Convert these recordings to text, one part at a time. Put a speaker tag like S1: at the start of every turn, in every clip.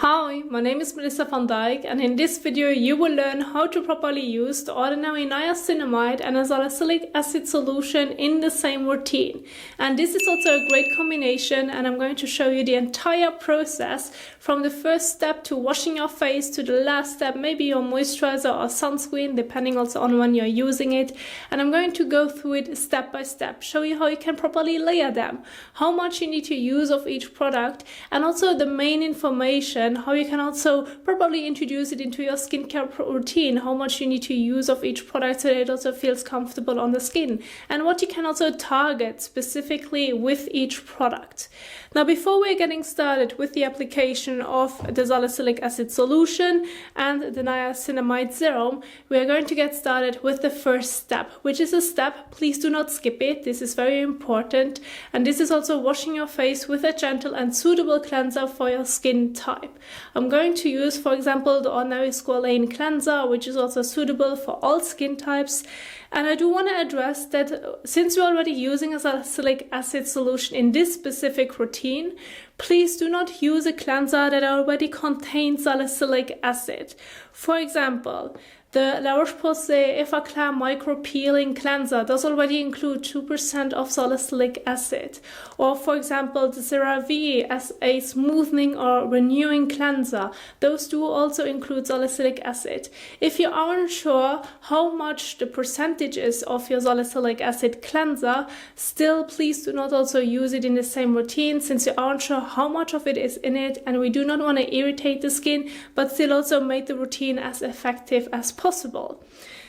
S1: Hi, my name is Melissa van Dijk, and in this video you will learn how to properly use the ordinary niacinamide and a salicylic acid solution in the same routine. And this is also a great combination, and I'm going to show you the entire process from the first step to washing your face to the last step, maybe your moisturizer or sunscreen, depending also on when you're using it. And I'm going to go through it step by step, show you how you can properly layer them, how much you need to use of each product, and also the main information, how you can also properly introduce it into your skincare routine, how much you need to use of each product so that it also feels comfortable on the skin, and what you can also target specifically with each product. Now, before we're getting started with the application of the salicylic acid solution and the niacinamide serum, we are going to get started with the first step, which is a step, please do not skip it, this is very important, and this is also washing your face with a gentle and suitable cleanser for your skin type. I'm going to use, for example, the ordinary Squalane cleanser, which is also suitable for all skin types. And I do want to address that since you're already using a salicylic acid solution in this specific routine, please do not use a cleanser that already contains salicylic acid. For example, the Roche-Posay Effaclar Micro Peeling Cleanser does already include 2% of salicylic acid. Or for example, the CeraVe as a smoothing or renewing cleanser, those do also include salicylic acid. If you aren't sure how much the percentage is of your salicylic acid cleanser, still please do not also use it in the same routine, since you aren't sure how much of it is in it, and we do not want to irritate the skin, but still also make the routine as effective as possible.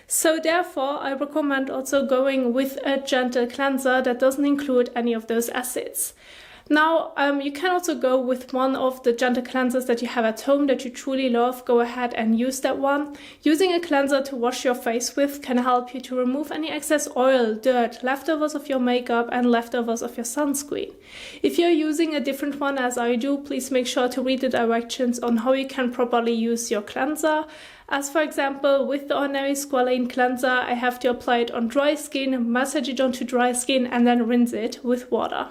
S1: So therefore, I recommend also going with a gentle cleanser that doesn't include any of those acids. Now, you can also go with one of the gentle cleansers that you have at home that you truly love. Go ahead and use that one. Using a cleanser to wash your face with can help you to remove any excess oil, dirt, leftovers of your makeup, and leftovers of your sunscreen. If you're using a different one as I do, please make sure to read the directions on how you can properly use your cleanser. As for example, with the ordinary Squalane cleanser, I have to apply it on dry skin, massage it onto dry skin, and then rinse it with water.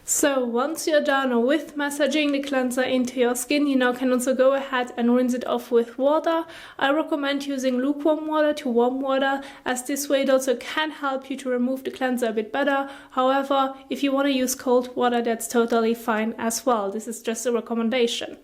S1: So once you're done with massaging the cleanser into your skin, you now can also go ahead and rinse it off with water. I recommend using lukewarm water to warm water, as this way it also can help you to remove the cleanser a bit better. However, if you want to use cold water, that's totally fine as well. This is just a recommendation.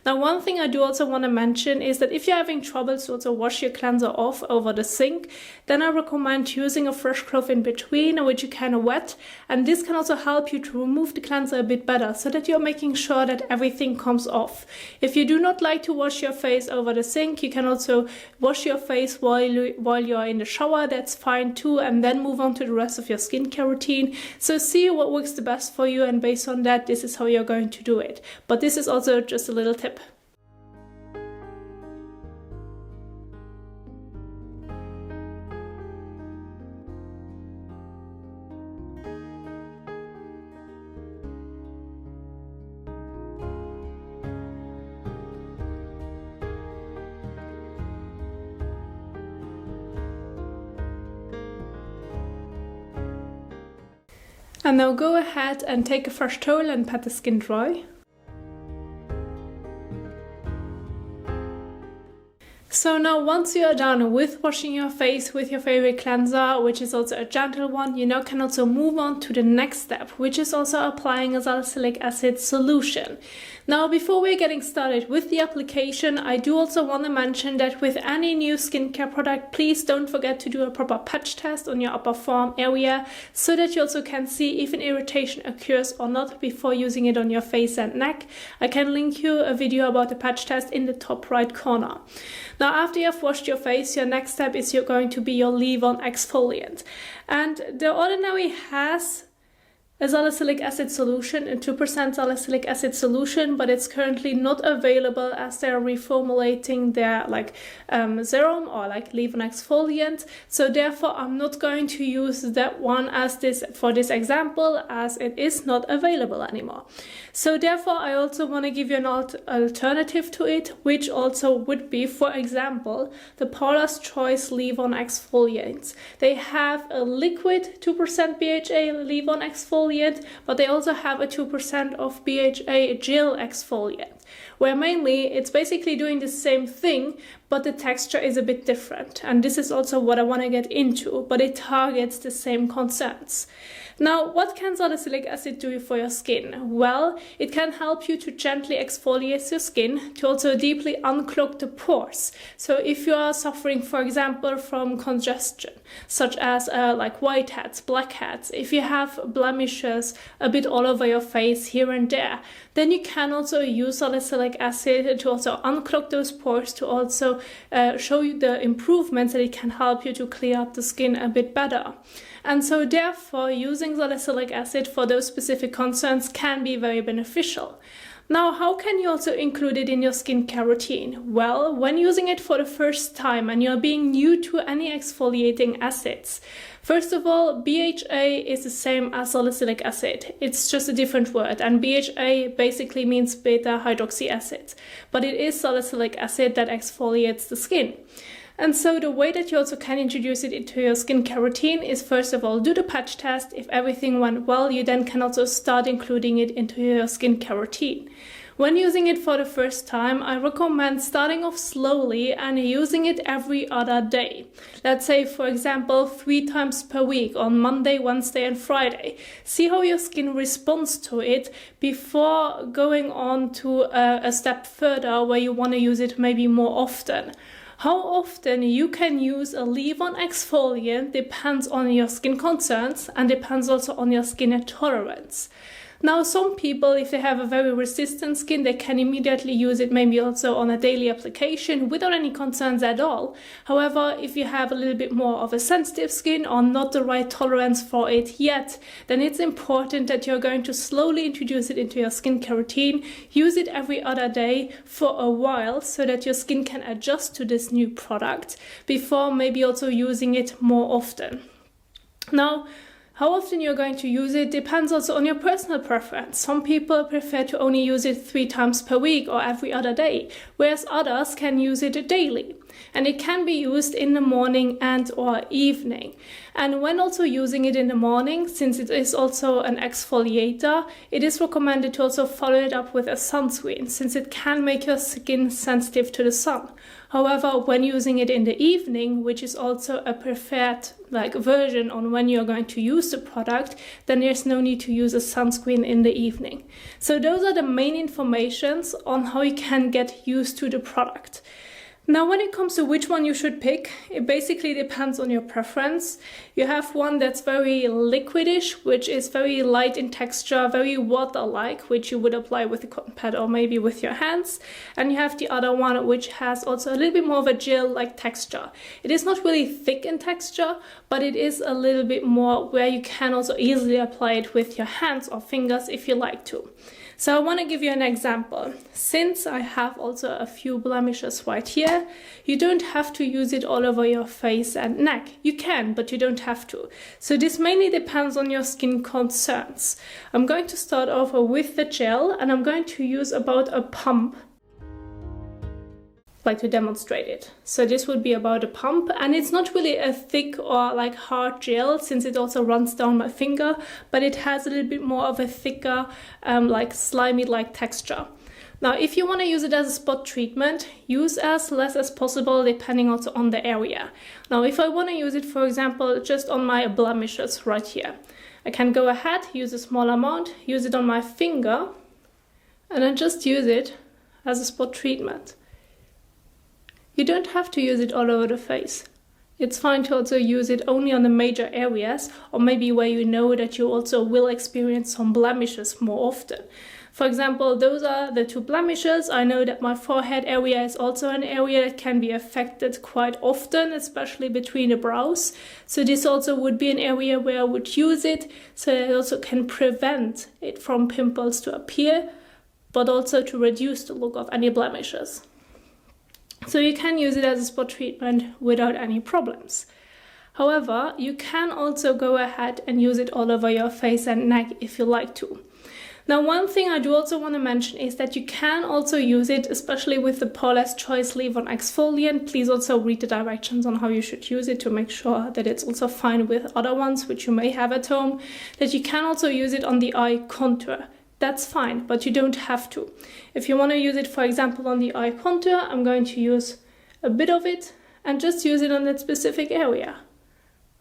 S1: Now, one thing I do also want to mention is that if you're having trouble to also wash your cleanser off over the sink, then I recommend using a fresh cloth in between, which you can wet, and this can also help you to remove the cleanser a bit better, so that you're making sure that everything comes off. If you do not like to wash your face over the sink, you can also wash your face while you're in the shower, that's fine too, and then move on to the rest of your skincare routine. So see what works the best for you, and based on that, this is how you're going to do it. But this is also just a little tip. And now go ahead and take a fresh towel and pat the skin dry. So now once you are done with washing your face with your favorite cleanser, which is also a gentle one, you now can also move on to the next step, which is also applying a salicylic acid solution. Now, before we're getting started with the application, I do also want to mention that with any new skincare product, please don't forget to do a proper patch test on your upper forearm area, so that you also can see if an irritation occurs or not before using it on your face and neck. I can link you a video about the patch test in the top right corner. Now, after you have washed your face, your next step is going to be your leave-on exfoliant. And the Ordinary has a salicylic acid solution, a 2% salicylic acid solution, but it's currently not available as they're reformulating their serum or leave-on exfoliant. So therefore I'm not going to use that one as for this example, as it is not available anymore. So therefore I also want to give you an alternative to it, which also would be, for example, the Paula's Choice leave-on exfoliants. They have a liquid 2% BHA leave-on exfoliant, but they also have a 2% of BHA gel exfoliant, where mainly it's basically doing the same thing, but the texture is a bit different. And this is also what I want to get into, but it targets the same concerns. Now, what can salicylic acid do for your skin? Well, it can help you to gently exfoliate your skin, to also deeply unclog the pores. So if you are suffering, for example, from congestion, such as whiteheads, blackheads, if you have blemishes a bit all over your face here and there, then you can also use salicylic acid to also unclog those pores, to also show you the improvements that it can help you to clear up the skin a bit better. And so therefore using salicylic acid for those specific concerns can be very beneficial. Now, how can you also include it in your skincare routine? Well, when using it for the first time and you're being new to any exfoliating acids, first of all, BHA is the same as salicylic acid. It's just a different word, and BHA basically means beta hydroxy acid, but it is salicylic acid that exfoliates the skin. And so the way that you also can introduce it into your skincare routine is, first of all, do the patch test. If everything went well, you then can also start including it into your skincare routine. When using it for the first time, I recommend starting off slowly and using it every other day. Let's say, for example, 3 times per week on Monday, Wednesday and Friday. See how your skin responds to it before going on to a step further where you want to use it maybe more often. How often you can use a leave-on exfoliant depends on your skin concerns and depends also on your skin tolerance. Now, some people, if they have a very resistant skin, they can immediately use it maybe also on a daily application without any concerns at all. However, if you have a little bit more of a sensitive skin or not the right tolerance for it yet, then it's important that you're going to slowly introduce it into your skincare routine. Use it every other day for a while so that your skin can adjust to this new product before maybe also using it more often. Now, how often you're going to use it depends also on your personal preference. Some people prefer to only use it 3 times per week or every other day, whereas others can use it daily. And it can be used in the morning and or evening. And when also using it in the morning, since it is also an exfoliator, it is recommended to also follow it up with a sunscreen, since it can make your skin sensitive to the sun. However, when using it in the evening, which is also a preferred version on when you're going to use the product, then there's no need to use a sunscreen in the evening. So those are the main informations on how you can get used to the product. Now, when it comes to which one you should pick, it basically depends on your preference. You have one that's very liquidish, which is very light in texture, very water-like, which you would apply with a cotton pad or maybe with your hands. And you have the other one, which has also a little bit more of a gel-like texture. It is not really thick in texture, but it is a little bit more where you can also easily apply it with your hands or fingers if you like to. So I want to give you an example. Since I have also a few blemishes right here, you don't have to use it all over your face and neck. You can, but you don't have to. So this mainly depends on your skin concerns. I'm going to start off with the gel, and I'm going to use about a pump to demonstrate it. So this would be about a pump, and it's not really a thick or hard gel, since it also runs down my finger, but it has a little bit more of a thicker slimy texture. Now, if you want to use it as a spot treatment, use as less as possible depending also on the area. Now, if I want to use it, for example, just on my blemishes right here, I can go ahead, use a small amount, use it on my finger, and then just use it as a spot treatment. You don't have to use it all over the face. It's fine to also use it only on the major areas, or maybe where you know that you also will experience some blemishes more often. For example, those are the two blemishes. I know that my forehead area is also an area that can be affected quite often, especially between the brows. So this also would be an area where I would use it, so it also can prevent it from pimples to appear, but also to reduce the look of any blemishes. So you can use it as a spot treatment without any problems. However, you can also go ahead and use it all over your face and neck if you like to. Now, one thing I do also want to mention is that you can also use it, especially with the Paula's Choice Leave-On Exfoliant. Please also read the directions on how you should use it to make sure that it's also fine with other ones which you may have at home. That you can also use it on the eye contour. That's fine, but you don't have to. If you want to use it, for example, on the eye contour, I'm going to use a bit of it and just use it on that specific area.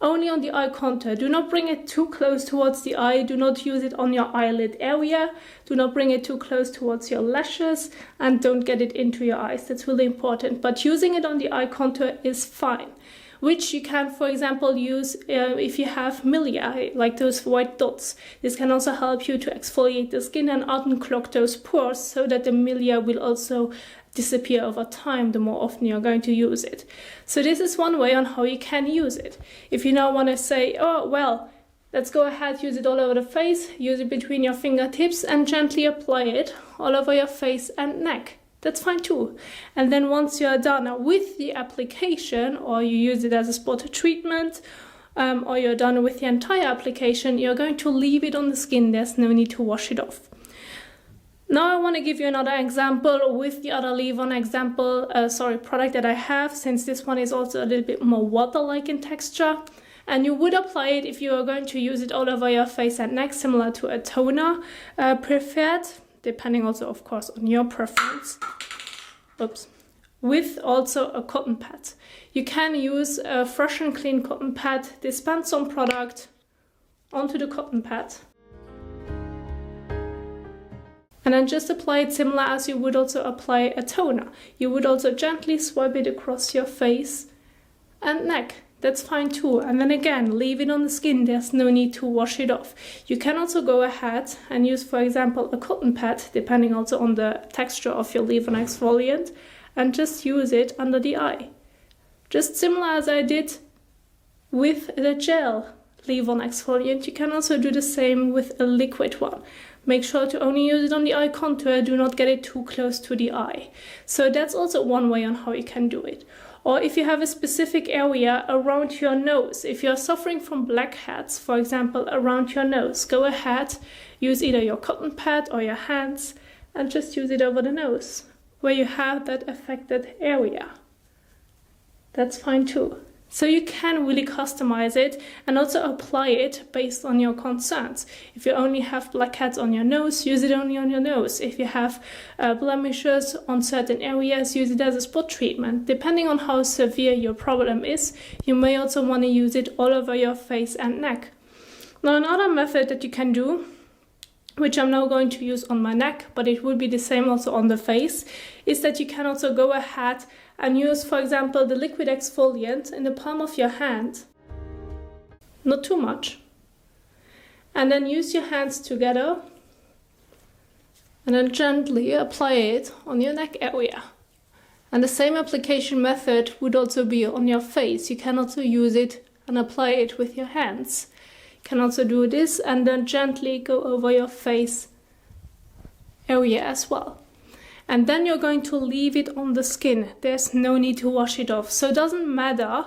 S1: Only on the eye contour. Do not bring it too close towards the eye. Do not use it on your eyelid area. Do not bring it too close towards your lashes, and don't get it into your eyes. That's really important. But using it on the eye contour is fine, which you can, for example, use if you have milia, like those white dots. This can also help you to exfoliate the skin and unclog those pores so that the milia will also disappear over time the more often you're going to use it. So this is one way on how you can use it. If you now want to say, oh, well, let's go ahead, use it all over the face, use it between your fingertips and gently apply it all over your face and neck. That's fine too. And then once you're done with the application, or you use it as a spot treatment, or you're done with the entire application, you're going to leave it on the skin. There's no need to wash it off. Now I want to give you another example with the other leave-on product that I have, since this one is also a little bit more water-like in texture. And you would apply it if you are going to use it all over your face and neck, similar to a toner, preferred, depending also, of course, on your preference. Oops. With also a cotton pad. You can use a fresh and clean cotton pad, dispense some product onto the cotton pad, and then just apply it similar as you would also apply a toner. You would also gently swipe it across your face and neck. That's fine too. And then again, leave it on the skin. There's no need to wash it off. You can also go ahead and use, for example, a cotton pad, depending also on the texture of your leave-on exfoliant, and just use it under the eye. Just similar as I did with the gel leave-on exfoliant, you can also do the same with a liquid one. Make sure to only use it on the eye contour, do not get it too close to the eye. So that's also one way on how you can do it. Or if you have a specific area around your nose, if you're suffering from blackheads, for example, around your nose, go ahead, use either your cotton pad or your hands and just use it over the nose where you have that affected area. That's fine too. So you can really customize it and also apply it based on your concerns. If you only have blackheads on your nose, use it only on your nose. If you have blemishes on certain areas, use it as a spot treatment. Depending on how severe your problem is, you may also want to use it all over your face and neck. Now, another method that you can do, which I'm now going to use on my neck, but it would be the same also on the face, is that you can also go ahead and use, for example, the liquid exfoliant in the palm of your hand. Not too much. And then use your hands together and then gently apply it on your neck area. And the same application method would also be on your face. You can also use it and apply it with your hands. You can also do this and then gently go over your face area as well. And then you're going to leave it on the skin. There's no need to wash it off. So it doesn't matter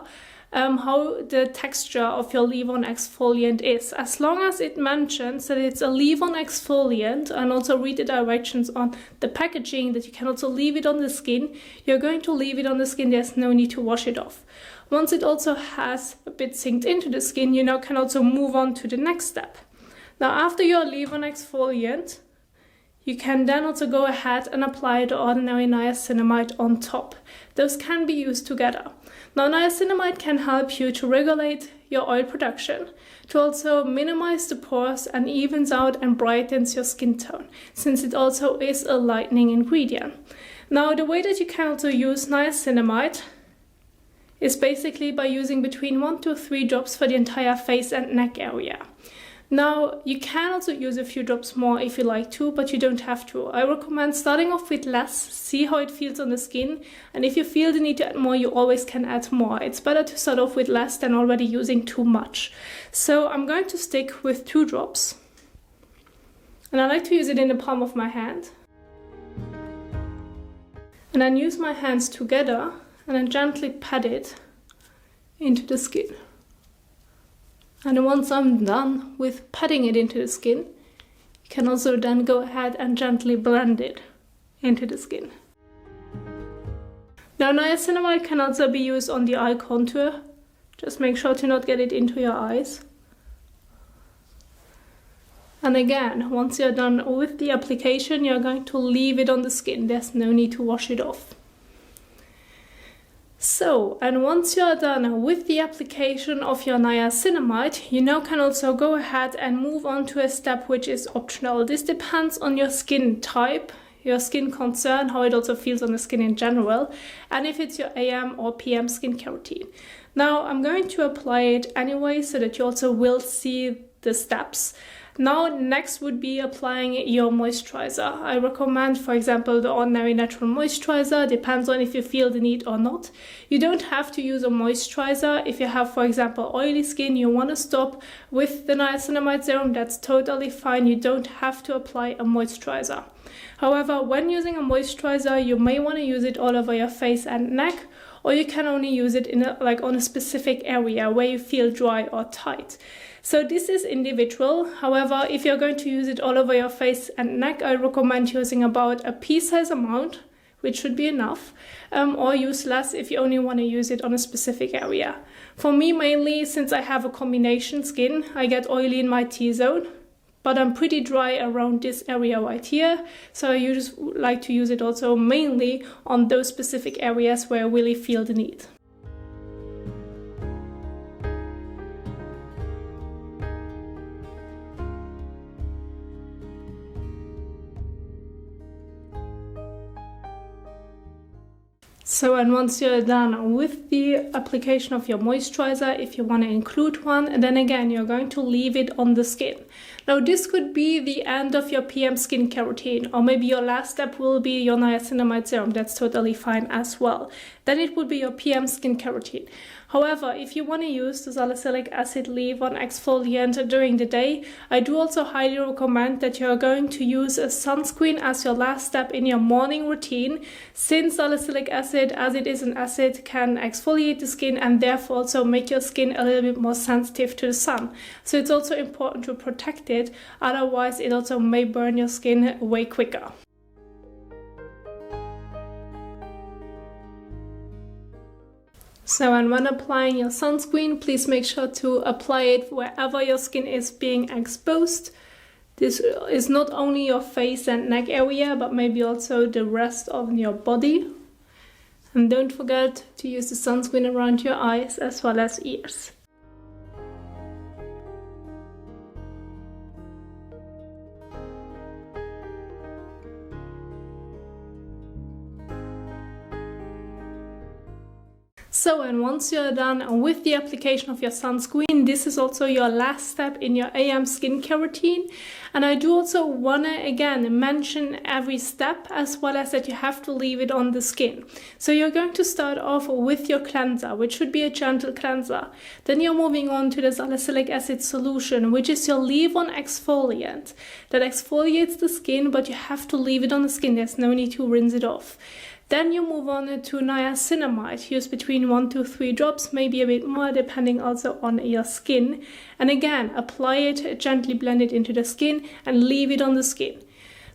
S1: how the texture of your leave-on exfoliant is. As long as it mentions that it's a leave-on exfoliant, and also read the directions on the packaging that you can also leave it on the skin, you're going to leave it on the skin. There's no need to wash it off. Once it also has a bit sinked into the skin, you now can also move on to the next step. Now, after your leave-on exfoliant, you can then also go ahead and apply the ordinary niacinamide on top. Those can be used together. Now, niacinamide can help you to regulate your oil production, to also minimize the pores and evens out and brightens your skin tone, since it also is a lightening ingredient. Now, the way that you can also use niacinamide is basically by using between 1 to 3 drops for the entire face and neck area. Now, you can also use a few drops more if you like to, but you don't have to. I recommend starting off with less, see how it feels on the skin, and if you feel the need to add more, you always can add more. It's better to start off with less than already using too much. So I'm going to stick with 2 drops, and I like to use it in the palm of my hand. And then use my hands together and then gently pat it into the skin. And once I'm done with patting it into the skin, you can also then go ahead and gently blend it into the skin. Now, niacinamide can also be used on the eye contour. Just make sure to not get it into your eyes. And again, once you're done with the application, you're going to leave it on the skin. There's no need to wash it off. So, and once you're done with the application of your niacinamide, you now can also go ahead and move on to a step which is optional. This depends on your skin type, your skin concern, how it also feels on the skin in general, and if it's your AM or PM skincare routine. Now, I'm going to apply it anyway so that you also will see the steps. Now, next would be applying your moisturizer. I recommend, for example, the ordinary natural moisturizer. Depends on if you feel the need or not. You don't have to use a moisturizer. If you have, for example, oily skin, you want to stop with the niacinamide serum, that's totally fine. You don't have to apply a moisturizer. However, when using a moisturizer, you may want to use it all over your face and neck, or you can only use it in on a specific area where you feel dry or tight. So this is individual. However, if you're going to use it all over your face and neck, I recommend using about a pea-size amount, which should be enough, or use less if you only want to use it on a specific area. For me, mainly, since I have a combination skin, I get oily in my T-zone, but I'm pretty dry around this area right here, so I just like to use it also mainly on those specific areas where I really feel the need. So, and once you're done with the application of your moisturizer, if you want to include one, and then again, you're going to leave it on the skin. Now, this could be the end of your PM skincare routine, or maybe your last step will be your niacinamide serum. That's totally fine as well. Then it would be your PM skincare routine. However, if you want to use the salicylic acid leave-on exfoliant during the day, I do also highly recommend that you're going to use a sunscreen as your last step in your morning routine, since salicylic acid, as it is an acid, can exfoliate the skin and therefore also make your skin a little bit more sensitive to the sun. So it's also important to protect it, otherwise it also may burn your skin way quicker. So, and when applying your sunscreen, please make sure to apply it wherever your skin is being exposed. This is not only your face and neck area, but maybe also the rest of your body. And don't forget to use the sunscreen around your eyes as well as ears. So, and once you're done with the application of your sunscreen, this is also your last step in your AM skincare routine. And I do also want to again mention every step, as well as that you have to leave it on the skin. So you're going to start off with your cleanser, which should be a gentle cleanser. Then you're moving on to the salicylic acid solution, which is your leave-on exfoliant. That exfoliates the skin, but you have to leave it on the skin. There's no need to rinse it off. Then you move on to niacinamide. Use between 1 to 3 drops, maybe a bit more, depending also on your skin. And again, apply it, gently blend it into the skin and leave it on the skin.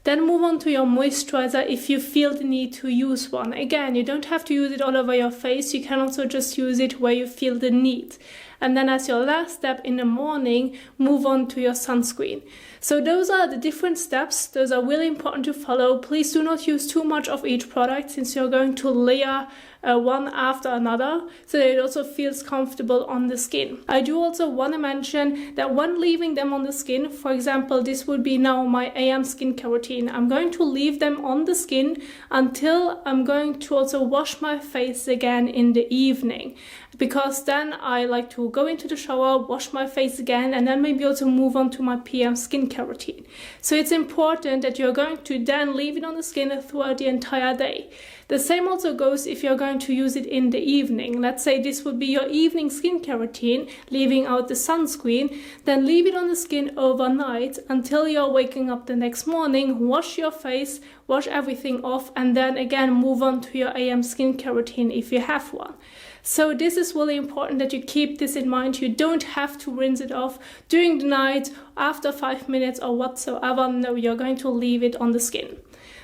S1: Then move on to your moisturizer if you feel the need to use one. Again, you don't have to use it all over your face. You can also just use it where you feel the need. And then as your last step in the morning, move on to your sunscreen. So those are the different steps. Those are really important to follow. Please do not use too much of each product, since you're going to layer one after another, so that it also feels comfortable on the skin. I do also want to mention that when leaving them on the skin, for example, this would be now my AM skincare routine. I'm going to leave them on the skin until I'm going to also wash my face again in the evening, because then I like to to go into the shower, wash my face again, and then maybe also move on to my PM skincare routine. So it's important that you're going to then leave it on the skin throughout the entire day. The same also goes if you're going to use it in the evening. Let's say this would be your evening skincare routine, leaving out the sunscreen, then leave it on the skin overnight until you're waking up the next morning, wash your face, wash everything off, and then again move on to your AM skincare routine if you have one. So this is really important that you keep this in mind. You don't have to rinse it off during the night, after 5 minutes or whatsoever. No, you're going to leave it on the skin.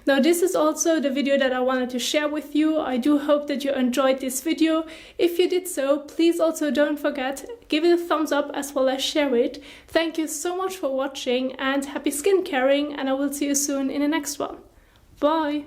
S1: Now this is also the video that I wanted to share with you. I do hope that you enjoyed this video. If you did so, please also don't forget, give it a thumbs up as well as share it. Thank you so much for watching and happy skincaring, and I will see you soon in the next one. Bye!